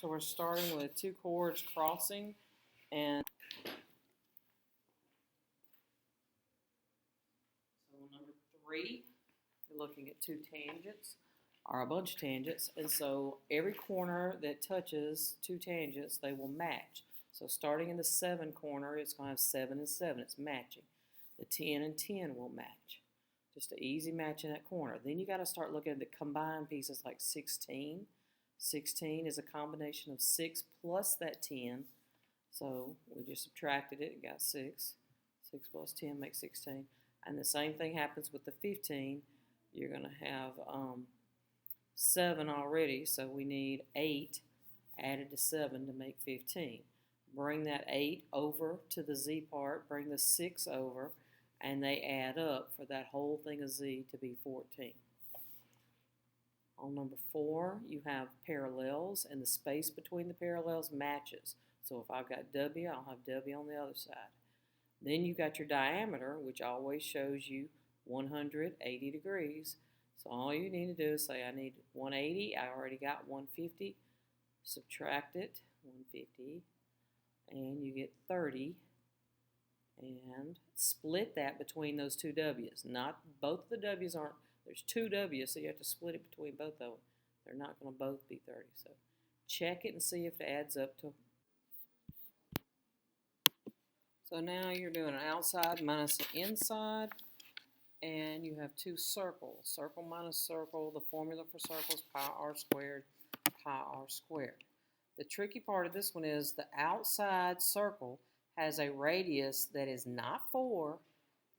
So we're starting with two chords crossing, and so number 3, you're looking at two tangents, or a bunch of tangents, and so every corner that touches two tangents, they will match. So starting in the 7 corner, it's going to have 7 and 7. It's matching. The 10 and 10 will match. Just an easy match in that corner. Then you got to start looking at the combined pieces like 16. 16 is a combination of 6 plus that 10. So we just subtracted it and got 6. 6 plus 10 makes 16. And the same thing happens with the 15. You're going to have 7 already, so we need 8 added to 7 to make 15. Bring that 8 over to the z part, bring the 6 over, and they add up for that whole thing of z to be 14. On number 4, you have parallels, and the space between the parallels matches. So if I've got W, I'll have W on the other side. Then you got your diameter, which always shows you 180 degrees. So all you need to do is say, I need 180. I already got 150. Subtract it, 150, and you get 30. And split that between those two W's. Not both of the W's aren't. There's two W's, so you have to split it between both of them. They're not going to both be 30. So check it and see if it adds up to. So now you're doing an outside minus an inside, and you have two circles. Circle minus circle. The formula for circles, pi r squared, pi r squared. The tricky part of this one is the outside circle has a radius that is not 4.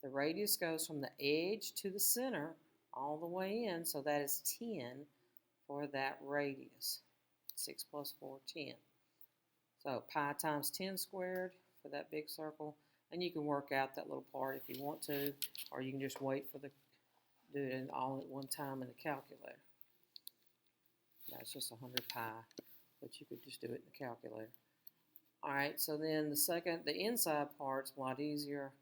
The radius goes from the edge to the center all the way in, so that is 10 for that radius. 6 plus 4, 10. So pi times 10 squared for that big circle, and you can work out that little part if you want to, or you can just wait for the do it all at one time in the calculator. That's just 100 pi, but you could just do it in the calculator. Alright, so then the inside part's a lot easier.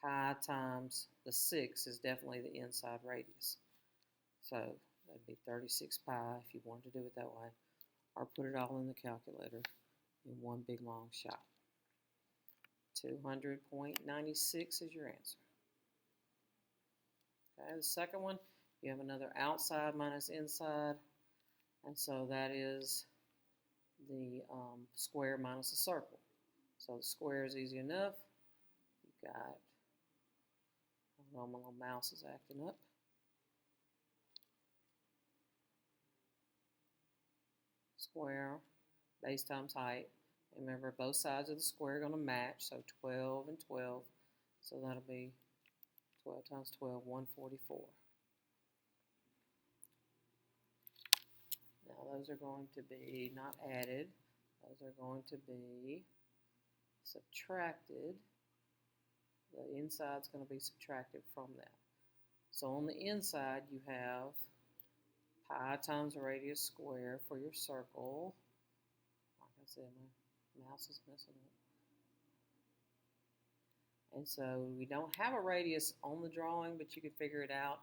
Pi times the 6 is definitely the inside radius. So that'd be 36 pi if you wanted to do it that way. Or put it all in the calculator in one big long shot. 200.96 is your answer. Okay, the second one, you have another outside minus inside. And so that is the square minus a circle. So the square is easy enough. You've got, oh, my little mouse is acting up. Square, base times height. And remember, both sides of the square are going to match, so 12 and 12. So that'll be 12 times 12, 144. Now those are going to be not added. Those are going to be subtracted. The inside is going to be subtracted from that. So on the inside you have pi times radius square for your circle. Like I said, my mouse is messing up. And so we don't have a radius on the drawing, but you can figure it out.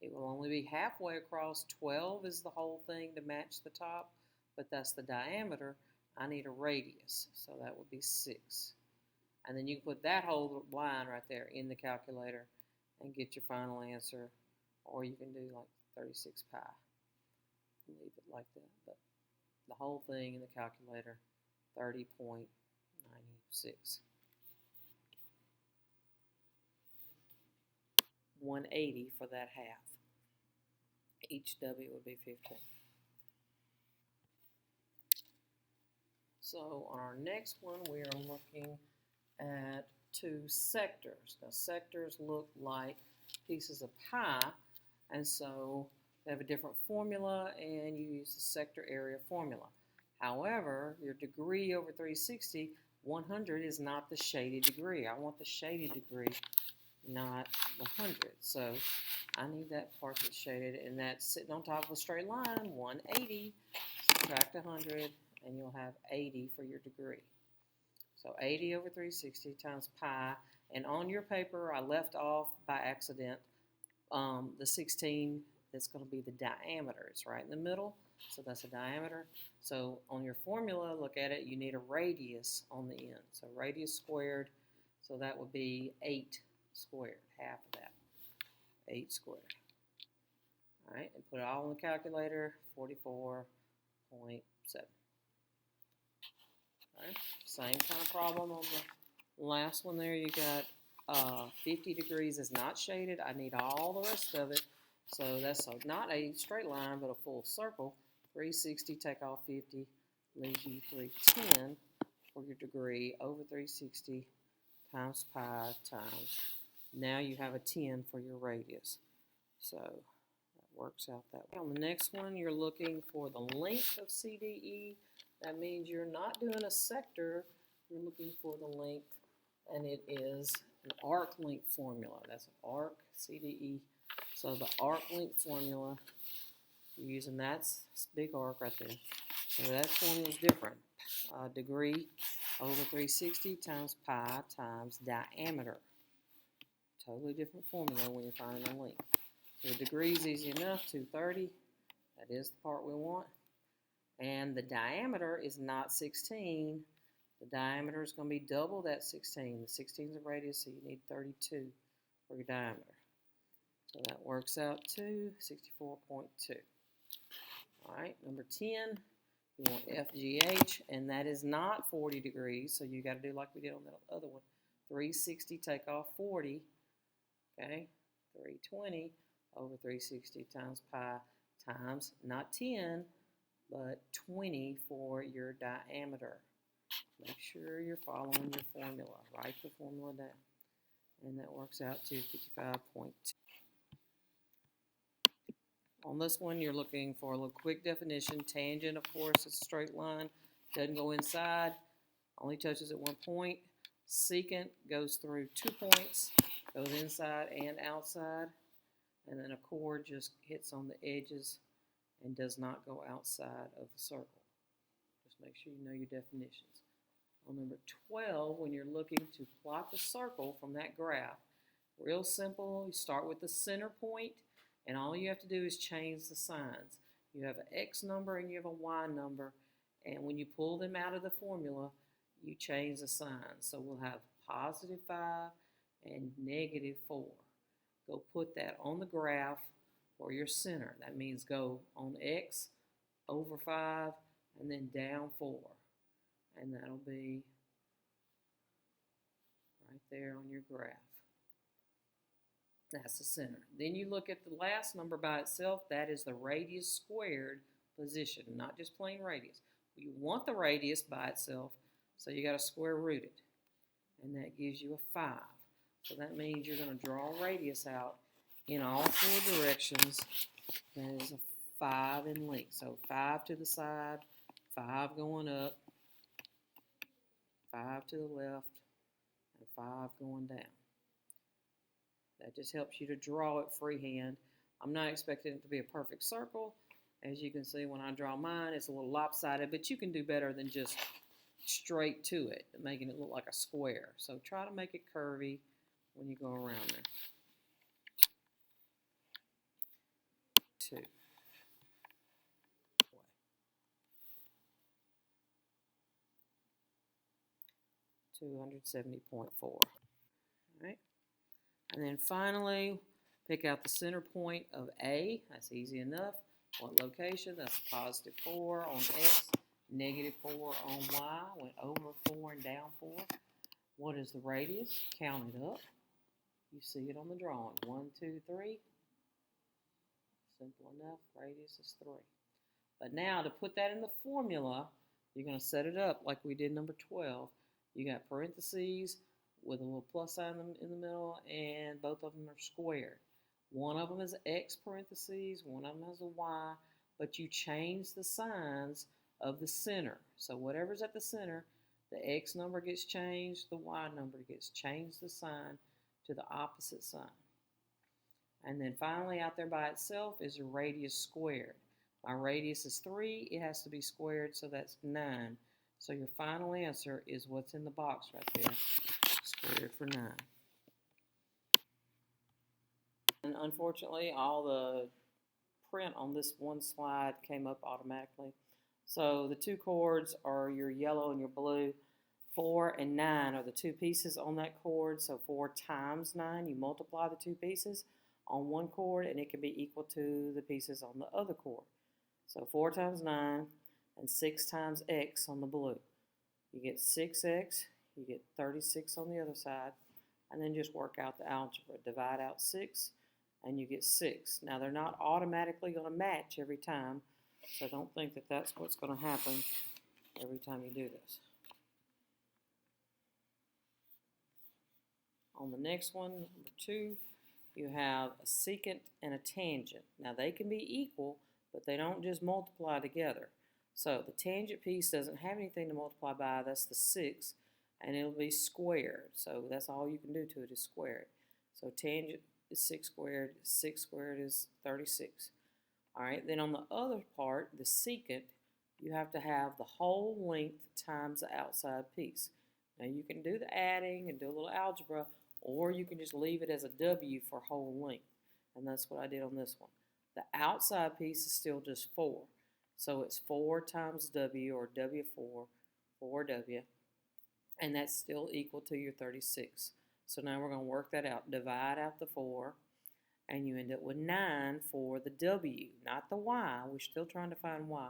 It will only be halfway across. 12 is the whole thing to match the top, but that's the diameter. I need a radius, so that would be 6. And then you can put that whole line right there in the calculator and get your final answer, or you can do like 36 pi. Leave it like that, but the whole thing in the calculator, 30.96. 180 for that half. Each W would be 15. So on our next one, we are looking at two sectors. Now sectors look like pieces of pie, and so they have a different formula, and you use the sector area formula. However, your degree over 360, 100 is not the shaded degree. I want the shaded degree, not the 100. So I need that part that's shaded, and that's sitting on top of a straight line, 180. Subtract 100, and you'll have 80 for your degree. So 80 over 360 times pi. And on your paper, I left off by accident the 16 that's going to be the diameter. It's right in the middle. So that's a diameter. So on your formula, look at it, you need a radius on the end. So radius squared, so that would be 8 squared, half of that, 8 squared. All right, and put it all in the calculator, 44.7. All right, same kind of problem on the last one there. You got 50 degrees is not shaded. I need all the rest of it. So that's not a straight line, but a full circle. 360, take off 50, leaves you 310 for your degree over 360 times pi times. Now you have a 10 for your radius. So that works out that way. On the next one, you're looking for the length of CDE. That means you're not doing a sector, you're looking for the length, and it is an arc length formula. That's an arc CDE. So the arc length formula, you're using that big arc right there. So that formula is different. Degree over 360 times pi times diameter. Totally different formula when you're finding the length. So the degree is easy enough, 230. That is the part we want. And the diameter is not 16. The diameter is going to be double that 16. The 16 is a radius, so you need 32 for your diameter. So that works out to 64.2. All right, number 10, you want FGH, and that is not 40 degrees, so you got to do like we did on that other one. 360, take off 40, okay? 320 over 360 times pi times, not 10, but 20 for your diameter. Make sure you're following your formula. Write the formula down. And that works out to 55.2. On this one, you're looking for a little quick definition. Tangent, of course, is a straight line. Doesn't go inside. Only touches at one point. Secant goes through 2 points. Goes inside and outside. And then a chord just hits on the edges and does not go outside of the circle. Just make sure you know your definitions. On number 12, when you're looking to plot the circle from that graph, real simple. You start with the center point, and all you have to do is change the signs. You have an X number and you have a Y number, and when you pull them out of the formula, you change the signs. So we'll have positive 5 and negative 4. Go put that on the graph for your center. That means go on X over 5 and then down 4. And that'll be right there on your graph. That's the center. Then you look at the last number by itself. That is the radius squared position, not just plain radius. You want the radius by itself, so you got to square root it. And that gives you a 5. So that means you're going to draw a radius out in all 4 directions. That is a 5 in length. So 5 to the side, 5 going up, 5 to the left, and 5 going down. That just helps you to draw it freehand. I'm not expecting it to be a perfect circle. As you can see, when I draw mine, it's a little lopsided, but you can do better than just straight to it, making it look like a square. So try to make it curvy when you go around there. 2. 270.4. All right. And then finally, pick out the center point of A. That's easy enough. What location? That's positive 4 on X, negative 4 on Y. Went over 4 and down 4. What is the radius? Count it up. You see it on the drawing. 1, 2, 3. Simple enough. Radius is 3. But now to put that in the formula, you're going to set it up like we did number 12. You got parentheses with a little plus sign in the middle, and both of them are squared. One of them is X parentheses, one of them has a Y, but you change the signs of the center. So whatever's at the center, the X number gets changed, the Y number gets changed the sign to the opposite sign. And then finally out there by itself is a radius squared. My radius is 3, it has to be squared, so that's 9. So your final answer is what's in the box right there, squared for 9. And unfortunately, all the print on this one slide came up automatically. So the two chords are your yellow and your blue. 4 and 9 are the two pieces on that chord. So 4 times 9, you multiply the two pieces on one chord, and it can be equal to the pieces on the other chord. So 4 times 9 and 6 times x on the blue. You get 6x, you get 36 on the other side, and then just work out the algebra. Divide out 6, and you get 6. Now, they're not automatically going to match every time, so don't think that that's what's going to happen every time you do this. On the next one, number 2, you have a secant and a tangent. Now, they can be equal, but they don't just multiply together. So the tangent piece doesn't have anything to multiply by. That's the 6, and it'll be squared. So that's all you can do to it is square it. So tangent is 6 squared. 6 squared is 36. All right, then on the other part, the secant, you have to have the whole length times the outside piece. Now you can do the adding and do a little algebra, or you can just leave it as a W for whole length. And that's what I did on this one. The outside piece is still just 4. So it's 4 times W, or W4, 4W. And that's still equal to your 36. So now we're going to work that out. Divide out the 4, and you end up with 9 for the W, not the Y. We're still trying to find Y,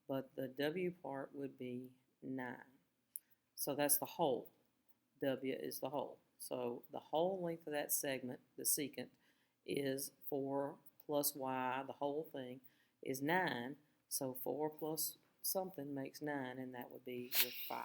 but the W part would be 9. So that's the whole. W is the whole. So the whole length of that segment, the secant, is 4 plus Y. The whole thing is 9. So 4 plus something makes 9, and that would be your 5.